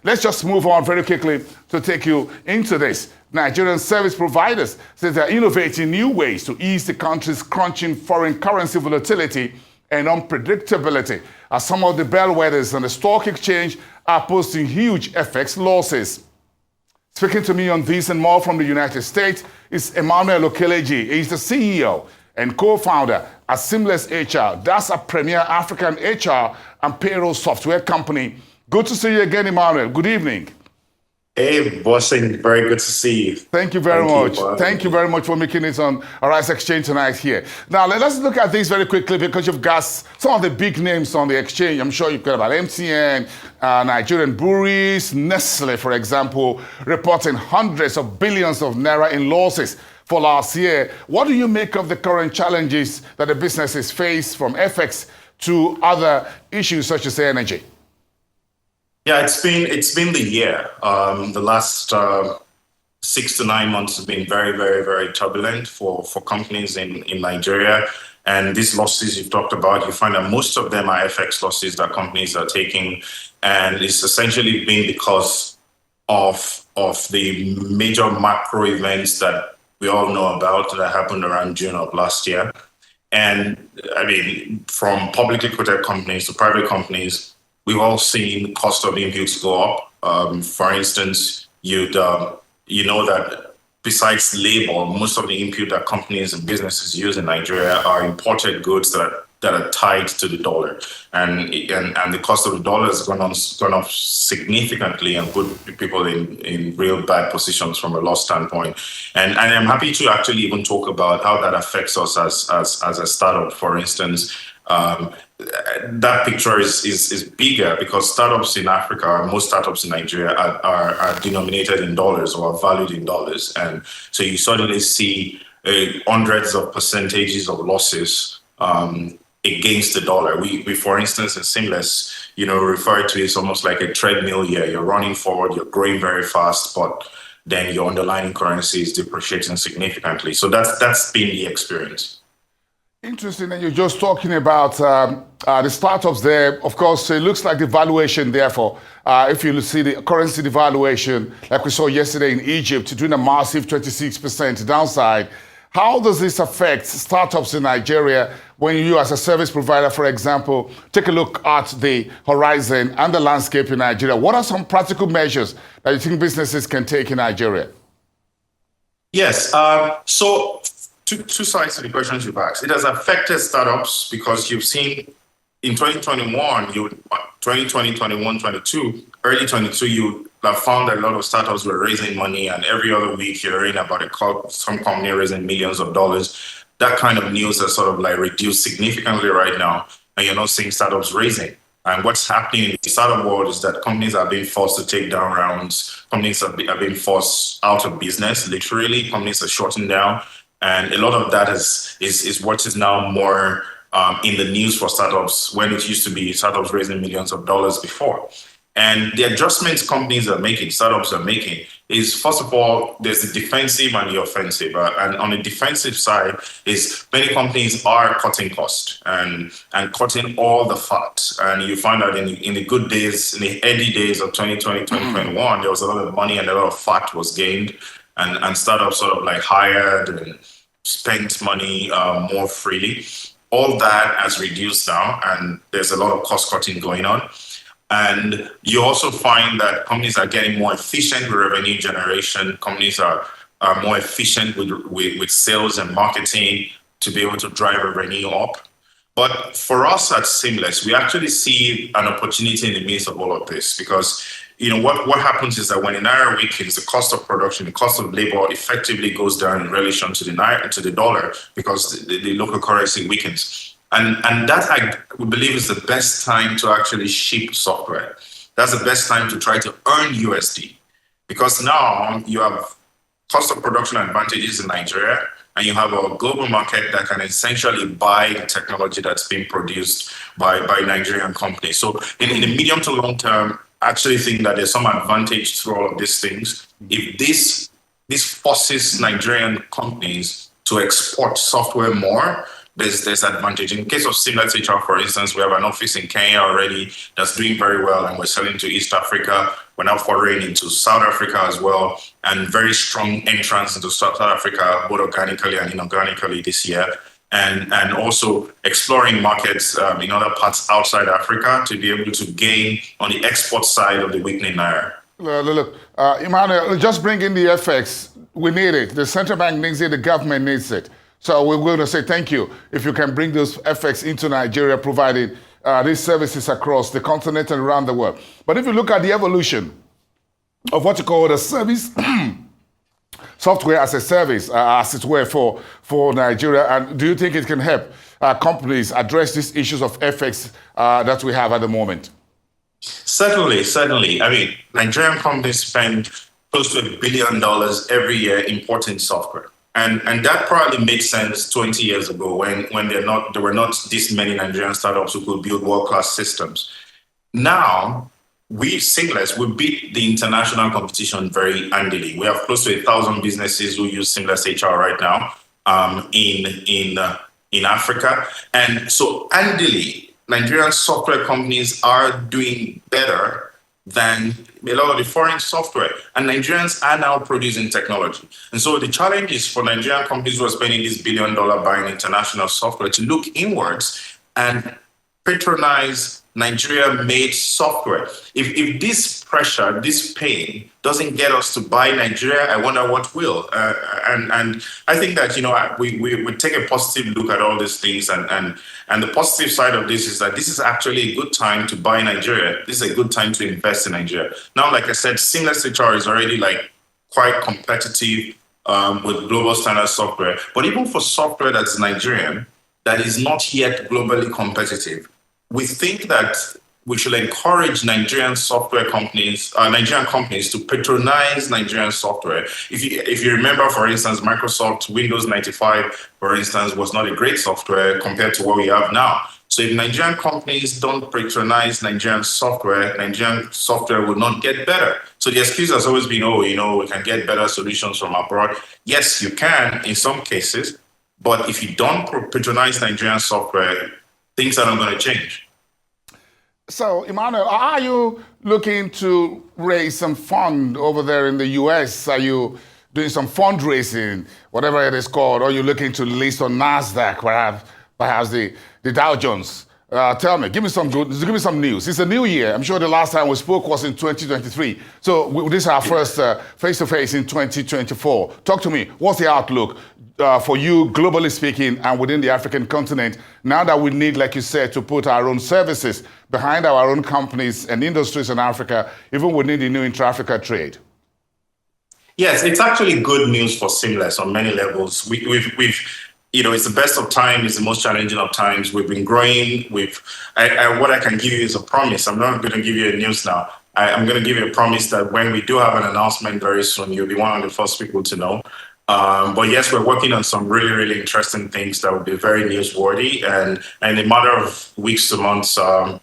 let's just move on very quickly to take you into this. Nigerian service providers say they're innovating new ways to ease the country's crunching foreign currency volatility and unpredictability, as some of the bellwethers on the stock exchange are posting huge FX losses. Speaking to me on this and more from the United States is Emmanuel Okeleji. He's the CEO and co-founder at SeamlessHR. That's a premier African HR and payroll software company. Good to see you again, Emmanuel. Good evening. Hey, Bossing, very good to see you. Thank you very much. Thank you very much for making it on Arise Exchange tonight here. Now, let's look at this very quickly because you've got some of the big names on the exchange. I'm sure you've got about MTN, Nigerian breweries, Nestle, for example, reporting hundreds of billions of naira in losses for last year. What do you make of the current challenges that the businesses face, from FX to other issues such as energy? Yeah, it's been the year. The last 6 to 9 months have been very, very, very turbulent for companies in Nigeria. And these losses you've talked about, you find that most of them are FX losses that companies are taking. And it's essentially been because of the major macro events that we all know about that happened around June of last year. And I mean, from publicly quoted companies to private companies, we've all seen cost of inputs go up. For instance, you know that besides labor, most of the input that companies and businesses use in Nigeria are imported goods that are tied to the dollar, and the cost of the dollar has gone up significantly and put people in real bad positions from a loss standpoint. And I'm happy to actually even talk about how that affects us as a startup. For instance, that picture is bigger because startups in Africa, most startups in Nigeria are denominated in dollars or are valued in dollars. And so you suddenly see hundreds of percentages of losses against the dollar. We for instance, in Seamless, refer to it as almost like a treadmill year. You're running forward, you're growing very fast, but then your underlying currency is depreciating significantly. So that's been the experience. Interesting, and you're just talking about the startups there. Of course, it looks like the valuation, therefore, if you see the currency devaluation, like we saw yesterday in Egypt, doing a massive 26% downside. How does this affect startups in Nigeria when you, as a service provider, for example, take a look at the horizon and the landscape in Nigeria? What are some practical measures that you think businesses can take in Nigeria? Yes, so two sides to the questions you've asked. It has affected startups because you've seen in 2021, 2020, 21, 22, early 22, you have found that a lot of startups were raising money, and every other week you're hearing about some company raising millions of dollars. That kind of news has sort of like reduced significantly right now, and you're not seeing startups raising. And what's happening in the startup world is that companies are being forced to take down rounds. Companies are being forced out of business, literally. Companies are shutting down. And a lot of that is what is now more in the news for startups, when it used to be startups raising millions of dollars before. And the adjustments startups are making is, first of all, there's the defensive and the offensive. And on the defensive side is many companies are cutting cost and cutting all the fat. And you find out in the good days, in the early days of 2020, 2021, there was a lot of money and a lot of fat was gained. And startups sort of like hired and spent money more freely. All that has reduced now, and there's a lot of cost cutting going on. And you also find that companies are getting more efficient with revenue generation. Companies are more efficient with sales and marketing to be able to drive revenue up. But for us at Seamless, we actually see an opportunity in the midst of all of this, because what happens is that when the naira weakens, the cost of production, the cost of labor effectively goes down in relation to the dollar, because the local currency weakens. And that, I believe, is the best time to actually ship software. That's the best time to try to earn USD, because now you have cost of production advantages in Nigeria, and you have a global market that can essentially buy the technology that's being produced by Nigerian companies. So in the medium to long term, I actually think that there's some advantage through all of these things. If this forces Nigerian companies to export software more, there's advantage. In the case of SeamlessHR, for instance, we have an office in Kenya already that's doing very well, and we're selling to East Africa. We're now foraying into South Africa as well, and very strong entrance into South Africa, both organically and inorganically this year. And also exploring markets in other parts outside Africa to be able to gain on the export side of the weakening naira. Look, Emmanuel, just bring in the FX. We need it. The central bank needs it. The government needs it. So we're going to say thank you if you can bring those FX into Nigeria, providing these services across the continent and around the world. But if you look at the evolution of what you call the service, software as a service, as it were, for Nigeria, and do you think it can help companies address these issues of FX that we have at the moment? Certainly. I mean, Nigerian companies spend close to $1 billion every year importing software. And that probably made sense 20 years ago when there were not this many Nigerian startups who could build world-class systems. Now, Seamless, we beat the international competition very handily. We have close to 1,000 businesses who use SeamlessHR right now in Africa. And so handily, Nigerian software companies are doing better than a lot of the foreign software. And Nigerians are now producing technology. And so the challenge is for Nigerian companies who are spending this $1 billion buying international software to look inwards and patronize Nigeria-made software. If this pressure, this pain doesn't get us to buy Nigeria, I wonder what will. And I think that, we take a positive look at all these things. And the positive side of this is that this is actually a good time to buy Nigeria. This is a good time to invest in Nigeria. Now, like I said, SeamlessHR is already quite competitive with global standard software. But even for software that's Nigerian, that is not yet globally competitive, we think that we should encourage Nigerian companies to patronize Nigerian software. If you remember, for instance, Microsoft Windows 95, for instance, was not a great software compared to what we have now. So if Nigerian companies don't patronize Nigerian software will not get better. So the excuse has always been, we can get better solutions from abroad. Yes, you can in some cases, but if you don't patronize Nigerian software, things are not going to change. So, Emmanuel, are you looking to raise some fund over there in the US? Are you doing some fundraising, whatever it is called? Or are you looking to list on NASDAQ, perhaps the Dow Jones? Tell me, give me some news. It's a new year. I'm sure the last time we spoke was in 2023. So this is our first face-to-face in 2024. Talk to me. What's the outlook for you, globally speaking, and within the African continent, now that we need, like you said, to put our own services behind our own companies and industries in Africa, even within the new intra-Africa trade? Yes, it's actually good news for Seamless on many levels. It's the best of times, it's the most challenging of times. We've been growing. What I can give you is a promise. I'm not going to give you a news now. I'm going to give you a promise that when we do have an announcement very soon, you'll be one of the first people to know. But yes, we're working on some really, really interesting things that will be very newsworthy. And in a matter of weeks to months, I'll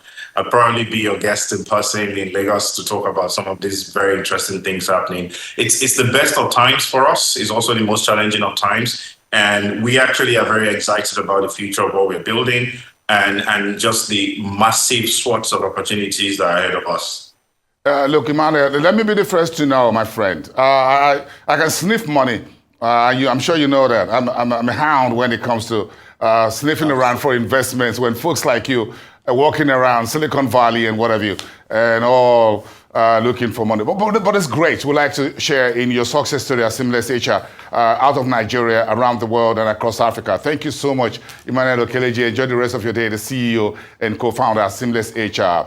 probably be your guest in person in Lagos to talk about some of these very interesting things happening. It's the best of times for us. It's also the most challenging of times. And we actually are very excited about the future of what we're building and just the massive swaths of opportunities that are ahead of us. Look, Emmanuel, let me be the first to know, my friend. I can sniff money. I'm sure you know that. I'm a hound when it comes to sniffing around for investments when folks like you are walking around Silicon Valley and what have you, and all looking for money. But it's great. We'd like to share in your success story at SeamlessHR out of Nigeria, around the world, and across Africa. Thank you so much, Emmanuel Okeleji. Enjoy the rest of your day, the CEO and co-founder at SeamlessHR.